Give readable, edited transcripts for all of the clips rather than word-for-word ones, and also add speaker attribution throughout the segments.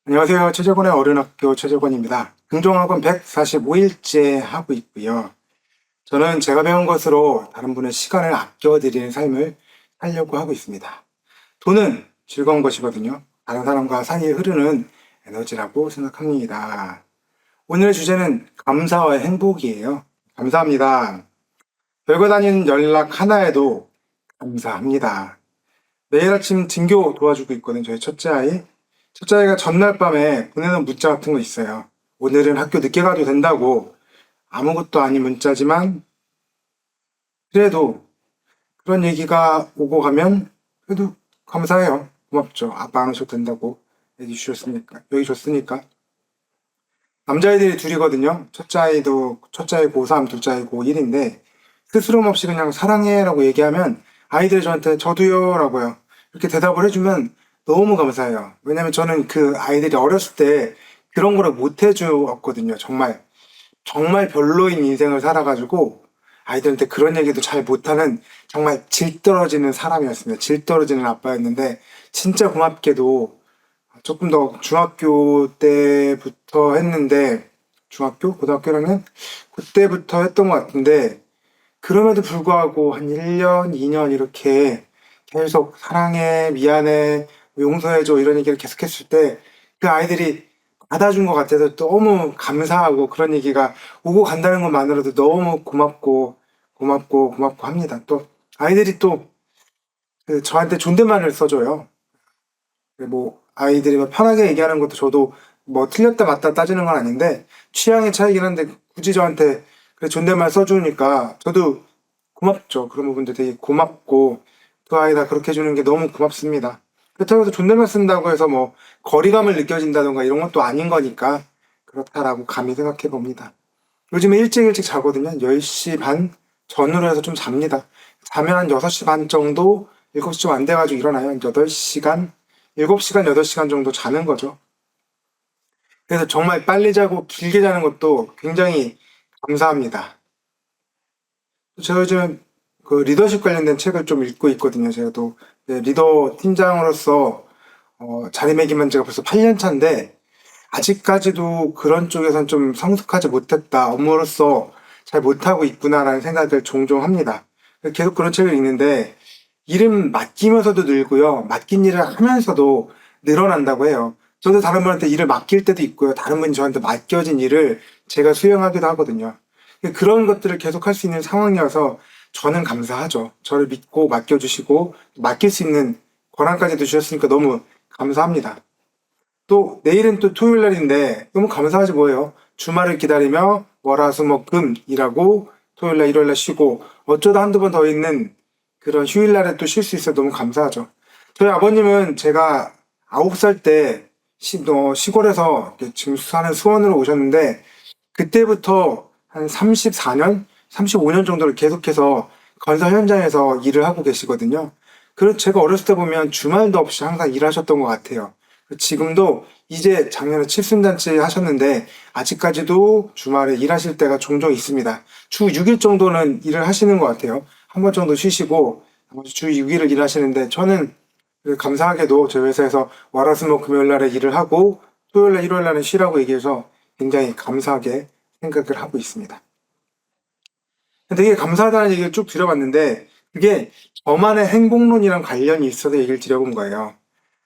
Speaker 1: 안녕하세요. 최재권의 어른학교 최재권입니다. 긍정학원 145일째 하고 있고요. 저는 제가 배운 것으로 다른 분의 시간을 아껴드리는 삶을 살려고 하고 있습니다. 돈은 즐거운 것이거든요. 다른 사람과 사이에 흐르는 에너지라고 생각합니다. 오늘의 주제는 감사와 행복이에요. 감사합니다. 별거 다니는 연락 하나에도 감사합니다. 매일 아침 등교 도와주고 있거든요. 저희 첫째 아이. 첫째 아이가 전날 밤에 보내는 문자 같은 거 있어요. 오늘은 학교 늦게 가도 된다고. 아무것도 아닌 문자지만 그래도 그런 얘기가 오고 가면 그래도 감사해요. 고맙죠. 아빠 안 오셔도 된다고 얘기 주셨으니까. 여기 줬으니까. 남자아이들이 둘이거든요. 첫째 아이 고3, 둘째 아이 고1인데 스스럼 없이 그냥 사랑해라고 얘기하면 아이들이 저한테 저도요 라고요. 이렇게 대답을 해주면 너무 감사해요. 왜냐면 저는 그 아이들이 어렸을 때 그런 거를 못 해주었거든요. 정말 별로인 인생을 살아가지고 아이들한테 그런 얘기도 잘 못하는 정말 질 떨어지는 사람이었습니다. 질 떨어지는 아빠였는데 진짜 고맙게도 조금 더 중학교 때부터 했는데 중학교? 고등학교라면 그때부터 했던 것 같은데 그럼에도 불구하고 한 1년, 2년 이렇게 계속 사랑해, 미안해, 용서해줘 이런 얘기를 계속했을 때 그 아이들이 받아준 것 같아서 너무 감사하고 그런 얘기가 오고 간다는 것만으로도 너무 고맙고 합니다. 또 아이들이 또 그 저한테 존댓말을 써줘요. 뭐 아이들이 막 편하게 얘기하는 것도 저도 뭐 틀렸다 맞다 따지는 건 아닌데 취향의 차이긴 한데 굳이 저한테 그 존댓말 써주니까 저도 고맙죠. 그런 부분도 되게 고맙고 두 아이 다 그렇게 해주는 게 너무 고맙습니다. 그렇다고 해서 존댓말 쓴다고 해서 뭐 거리감을 느껴진다던가 이런 것도 아닌 거니까 그렇다라고 감히 생각해 봅니다. 요즘에 일찍 자거든요. 10시 반 전후로 해서 좀 잡니다. 자면 한 6시 반 정도, 7시 좀 안 돼가지고 일어나요. 8시간, 7시간, 8시간 정도 자는 거죠. 그래서 정말 빨리 자고 길게 자는 것도 굉장히 감사합니다. 제가 요즘 그 리더십 관련된 책을 좀 읽고 있거든요. 제가 또 네, 리더 팀장으로서 자리매김한 지가 벌써 8년 차인데 아직까지도 그런 쪽에선 좀 성숙하지 못했다. 업무로서 잘 못하고 있구나라는 생각을 종종 합니다. 계속 그런 책을 읽는데 일은 맡기면서도 늘고요. 맡긴 일을 하면서도 늘어난다고 해요. 저도 다른 분한테 일을 맡길 때도 있고요. 다른 분이 저한테 맡겨진 일을 제가 수행하기도 하거든요. 그런 것들을 계속 할 수 있는 상황이어서 저는 감사하죠. 저를 믿고 맡겨주시고 맡길 수 있는 권한까지도 주셨으니까 너무 감사합니다. 또 내일은 또 토요일 날인데 너무 감사하지 뭐예요. 주말을 기다리며 월화수목금 일하고 토요일 날 일요일 날 쉬고 어쩌다 한두 번 더 있는 그런 휴일 날에 또 쉴 수 있어서 너무 감사하죠. 저희 아버님은 제가 9살 때 시골에서 지금 사는 수원으로 오셨는데 그때부터 한 34년, 35년 정도를 계속해서 건설 현장에서 일을 하고 계시거든요. 그래서 제가 어렸을 때 보면 주말도 없이 항상 일하셨던 것 같아요. 지금도 이제 작년에 칠순잔치 하셨는데 아직까지도 주말에 일하실 때가 종종 있습니다. 주 6일 정도는 일을 하시는 것 같아요. 한 번 정도 쉬시고 나머지 주 6일을 일하시는데 저는 감사하게도 저희 회사에서 월화수목 금요일 날에 일을 하고 토요일 날 일요일 날은 쉬라고 얘기해서 굉장히 감사하게 생각을 하고 있습니다. 되게 감사하다는 얘기를 쭉 드려봤는데 그게 저만의 행복론이랑 관련이 있어서 얘기를 드려본 거예요.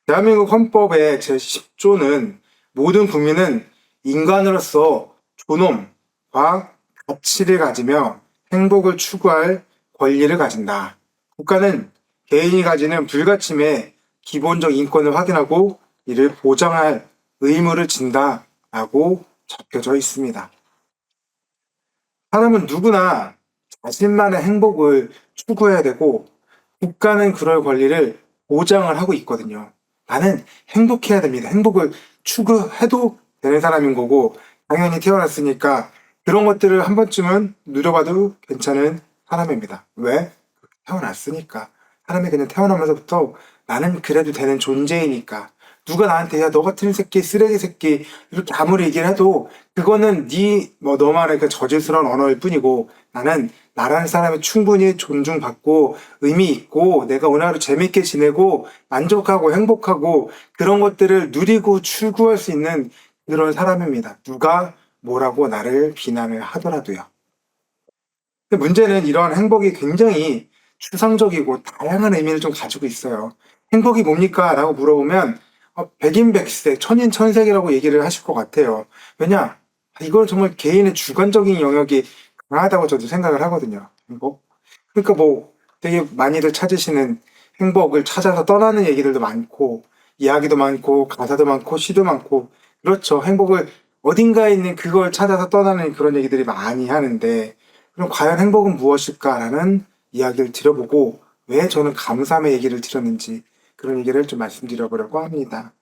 Speaker 1: 대한민국 헌법의 제10조는 모든 국민은 인간으로서 존엄과 가치를 가지며 행복을 추구할 권리를 가진다. 국가는 개인이 가지는 불가침의 기본적 인권을 확인하고 이를 보장할 의무를 진다라고 적혀져 있습니다. 사람은 누구나 자신만의 행복을 추구해야 되고 국가는 그럴 권리를 보장을 하고 있거든요. 나는 행복해야 됩니다. 행복을 추구해도 되는 사람인 거고 당연히 태어났으니까 그런 것들을 한 번쯤은 누려봐도 괜찮은 사람입니다. 왜? 태어났으니까. 사람이 그냥 태어나면서부터 나는 그래도 되는 존재이니까 누가 나한테 야 너 같은 새끼 쓰레기 새끼 이렇게 아무리 얘기를 해도 그거는 너만의 그 저질스러운 언어일 뿐이고 나는 나라는 사람이 충분히 존중받고 의미 있고 내가 오늘 하루 재밌게 지내고 만족하고 행복하고 그런 것들을 누리고 출구할 수 있는 그런 사람입니다. 누가 뭐라고 나를 비난을 하더라도요. 근데 문제는 이러한 행복이 굉장히 추상적이고 다양한 의미를 좀 가지고 있어요. 행복이 뭡니까? 라고 물어보면 백인백색, 천인천색이라고 얘기를 하실 것 같아요. 왜냐? 이건 정말 개인의 주관적인 영역이 강하다고 저도 생각을 하거든요. 행복. 그러니까 뭐 되게 많이들 찾으시는 행복을 찾아서 떠나는 얘기들도 많고 이야기도 많고 가사도 많고 시도 많고 그렇죠. 행복을 어딘가에 있는 그걸 찾아서 떠나는 그런 얘기들이 많이 하는데 그럼 과연 행복은 무엇일까라는 이야기를 드려보고 왜 저는 감사함의 얘기를 드렸는지 그런 얘기를 좀 말씀드려보려고 합니다.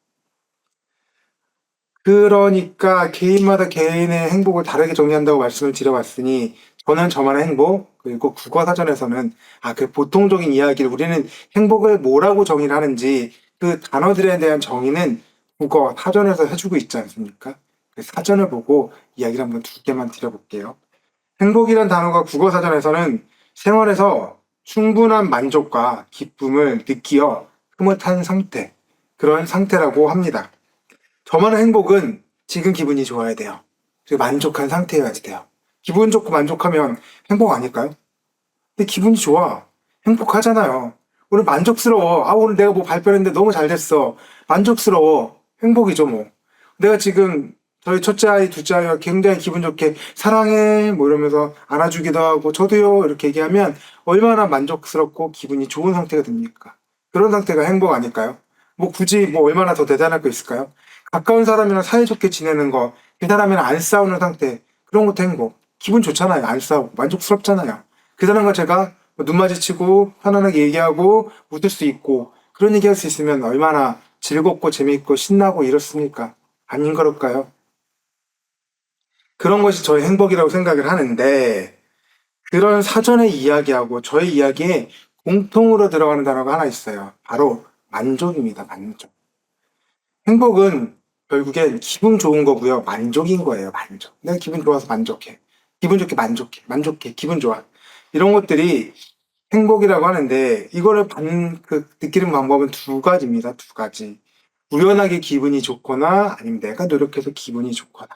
Speaker 1: 그러니까 개인마다 개인의 행복을 다르게 정의한다고 말씀을 드려봤으니 저는 저만의 행복 그리고 국어사전에서는 그 보통적인 이야기를 우리는 행복을 뭐라고 정의를 하는지 그 단어들에 대한 정의는 국어 사전에서 해주고 있지 않습니까? 그 사전을 보고 이야기를 한번 두 개만 드려볼게요. 행복이란 단어가 국어사전에서는 생활에서 충분한 만족과 기쁨을 느끼어 흐뭇한 상태, 그런 상태라고 합니다. 저만의 행복은 지금 기분이 좋아야 돼요. 그리고 만족한 상태여야지 돼요. 기분 좋고 만족하면 행복 아닐까요? 근데 기분이 좋아. 행복하잖아요. 오늘 만족스러워. 오늘 내가 뭐 발표했는데 너무 잘 됐어. 만족스러워. 행복이죠, 뭐. 내가 지금 저희 첫째 아이, 둘째 아이가 굉장히 기분 좋게 사랑해 뭐 이러면서 안아주기도 하고 저도요 이렇게 얘기하면 얼마나 만족스럽고 기분이 좋은 상태가 됩니까? 그런 상태가 행복 아닐까요? 뭐 굳이 뭐 얼마나 더 대단할 거 있을까요? 가까운 사람이랑 사이좋게 지내는 거, 그 사람이랑 안 싸우는 상태, 그런 것도 행복. 기분 좋잖아요. 안 싸우고 만족스럽잖아요. 그 사람과 제가 눈 마주치고 편안하게 얘기하고 웃을 수 있고 그런 얘기할 수 있으면 얼마나 즐겁고 재미있고 신나고 이렇습니까? 아닌 걸까요? 그런 것이 저의 행복이라고 생각을 하는데 그런 사전의 이야기하고 저의 이야기에 공통으로 들어가는 단어가 하나 있어요. 바로 만족입니다. 만족. 행복은 결국엔 기분 좋은 거고요. 만족인 거예요. 만족. 내가 기분 좋아서 만족해. 기분 좋게 만족해. 만족해. 기분 좋아. 이런 것들이 행복이라고 하는데 이거를 느끼는 방법은 두 가지입니다. 두 가지. 우연하게 기분이 좋거나 아니면 내가 노력해서 기분이 좋거나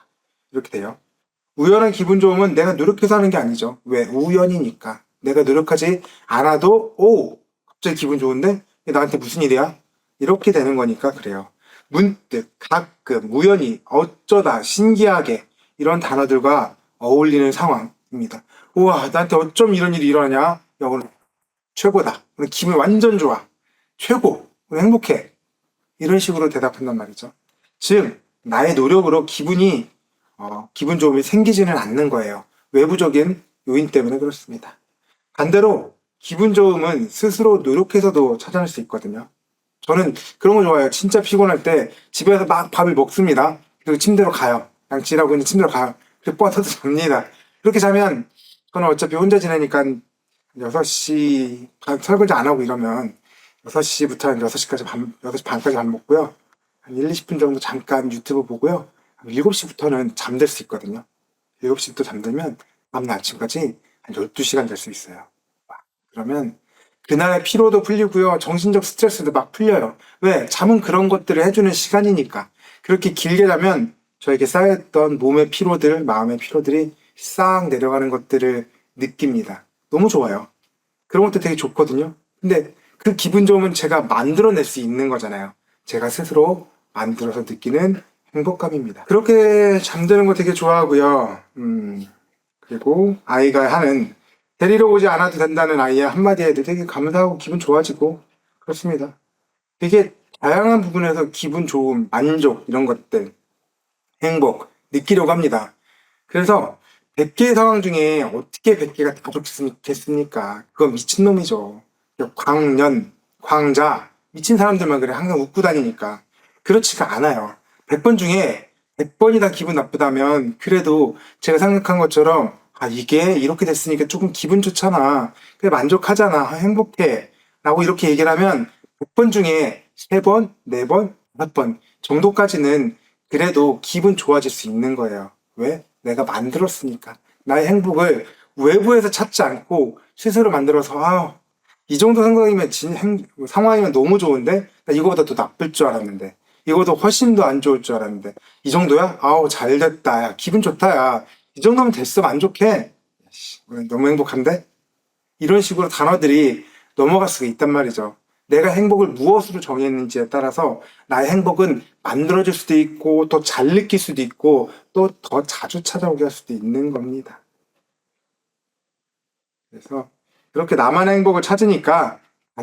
Speaker 1: 이렇게 돼요. 우연한 기분 좋음은 내가 노력해서 하는 게 아니죠. 왜? 우연이니까. 내가 노력하지 않아도 갑자기 기분 좋은데? 이게 나한테 무슨 일이야? 이렇게 되는 거니까 그래요. 문득, 가끔, 우연히, 어쩌다, 신기하게 이런 단어들과 어울리는 상황입니다. 우와, 나한테 어쩜 이런 일이 일어나냐? 야, 오늘 최고다. 오늘 기분 완전 좋아. 최고. 오늘 행복해. 이런 식으로 대답한단 말이죠. 즉, 나의 노력으로 기분 좋음이 생기지는 않는 거예요. 외부적인 요인 때문에 그렇습니다. 반대로 기분 좋음은 스스로 노력해서도 찾아낼 수 있거든요. 저는 그런 거 좋아해요. 진짜 피곤할 때 집에서 막 밥을 먹습니다. 그리고 침대로 가요. 양치라고 있는 침대로 가요. 그리고 뻗어서 잡니다. 그렇게 자면 저는 어차피 혼자 지내니까 6시 설거지 안 하고 이러면 6시부터 한 6시까지 6시 반까지 밥 먹고요. 한 1, 20분 정도 잠깐 유튜브 보고요. 7시부터는 잠들 수 있거든요. 7시부터 잠들면 다음날 아침까지 한 12시간 될 수 있어요. 그러면 그날의 피로도 풀리고요. 정신적 스트레스도 막 풀려요. 왜? 잠은 그런 것들을 해주는 시간이니까. 그렇게 길게 자면 저에게 쌓였던 몸의 피로들, 마음의 피로들이 싹 내려가는 것들을 느낍니다. 너무 좋아요. 그런 것도 되게 좋거든요. 근데 그 기분 좋으면 제가 만들어낼 수 있는 거잖아요. 제가 스스로 만들어서 느끼는 행복감입니다. 그렇게 잠드는 거 되게 좋아하고요. 그리고 아이가 하는 데리러 오지 않아도 된다는 아이의 한마디에도 되게 감사하고 기분 좋아지고 그렇습니다. 되게 다양한 부분에서 기분 좋음, 만족 이런 것들, 행복 느끼려고 합니다. 그래서 100개의 상황 중에 어떻게 100개가 다 좋겠습니까? 그건 미친놈이죠. 광년, 광자, 미친 사람들만 그래. 항상 웃고 다니니까. 그렇지가 않아요. 100번 중에 100번이 다 기분 나쁘다면 그래도 제가 생각한 것처럼 이게 이렇게 됐으니까 조금 기분 좋잖아. 그래 만족하잖아. 행복해. 라고 이렇게 얘기를 하면 100번 중에 3번, 4번, 5번 정도까지는 그래도 기분 좋아질 수 있는 거예요. 왜? 내가 만들었으니까. 나의 행복을 외부에서 찾지 않고 스스로 만들어서, 이 정도 생각이면 상황이면 너무 좋은데? 나 이거보다 더 나쁠 줄 알았는데. 이거보다 훨씬 더 안 좋을 줄 알았는데. 이 정도야? 아우, 잘 됐다. 야, 기분 좋다. 야. 이 정도면 됐어. 만족해. 오늘 너무 행복한데? 이런 식으로 단어들이 넘어갈 수가 있단 말이죠. 내가 행복을 무엇으로 정했는지에 따라서 나의 행복은 만들어질 수도 있고 또 잘 느낄 수도 있고 또 더 자주 찾아오게 할 수도 있는 겁니다. 그래서 그렇게 나만의 행복을 찾으니까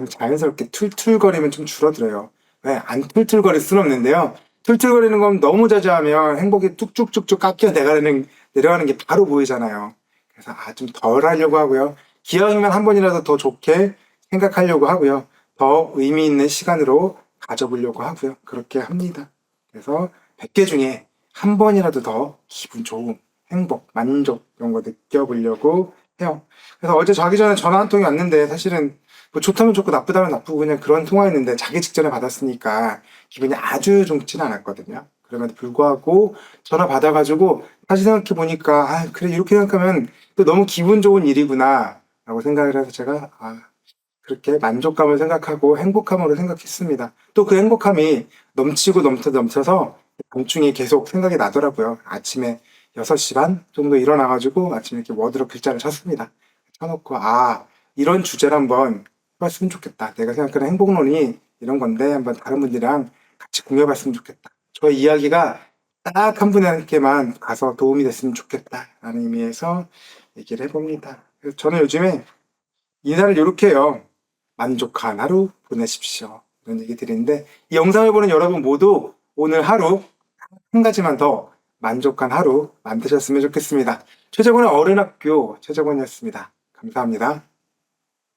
Speaker 1: 자연스럽게 툴툴거리면 좀 줄어들어요. 왜? 안 툴툴거릴 수는 없는데요. 툴툴거리는 건 너무 자주 하면 행복이 뚝뚝뚝뚝 깎여 내려가는 게 바로 보이잖아요. 그래서 좀 덜 하려고 하고요. 기왕이면 한 번이라도 더 좋게 생각하려고 하고요. 더 의미 있는 시간으로 가져보려고 하고요. 그렇게 합니다. 그래서 100개 중에 한 번이라도 더 기분 좋은 행복, 만족 이런 거 느껴보려고 해요. 그래서 어제 자기 전에 전화 한 통이 왔는데 사실은 뭐 좋다면 좋고 나쁘다면 나쁘고 그냥 그런 통화였는데 자기 직전에 받았으니까 기분이 아주 좋지는 않았거든요. 그럼에도 불구하고 전화 받아가지고 다시 생각해 보니까 그래 이렇게 생각하면 또 너무 기분 좋은 일이구나 라고 생각을 해서 제가 그렇게 만족감을 생각하고 행복함으로 생각했습니다. 또 그 행복함이 넘치고 넘쳐서 밤중에 계속 생각이 나더라고요. 아침에 6시 반 정도 일어나가지고 아침에 이렇게 워드로 글자를 쳤습니다. 쳐놓고 이런 주제를 한번 해봤으면 좋겠다. 내가 생각하는 행복론이 이런 건데 한번 다른 분들이랑 같이 공유해봤으면 좋겠다. 저의 이야기가 딱 한 분에게만 가서 도움이 됐으면 좋겠다 라는 의미에서 얘기를 해봅니다. 그래서 저는 요즘에 인사를 이렇게 해요. 만족한 하루 보내십시오. 이런 얘기 드리는데 이 영상을 보는 여러분 모두 오늘 하루 한 가지만 더 만족한 하루 만드셨으면 좋겠습니다. 최재권의 어른학교 최재권이었습니다. 감사합니다.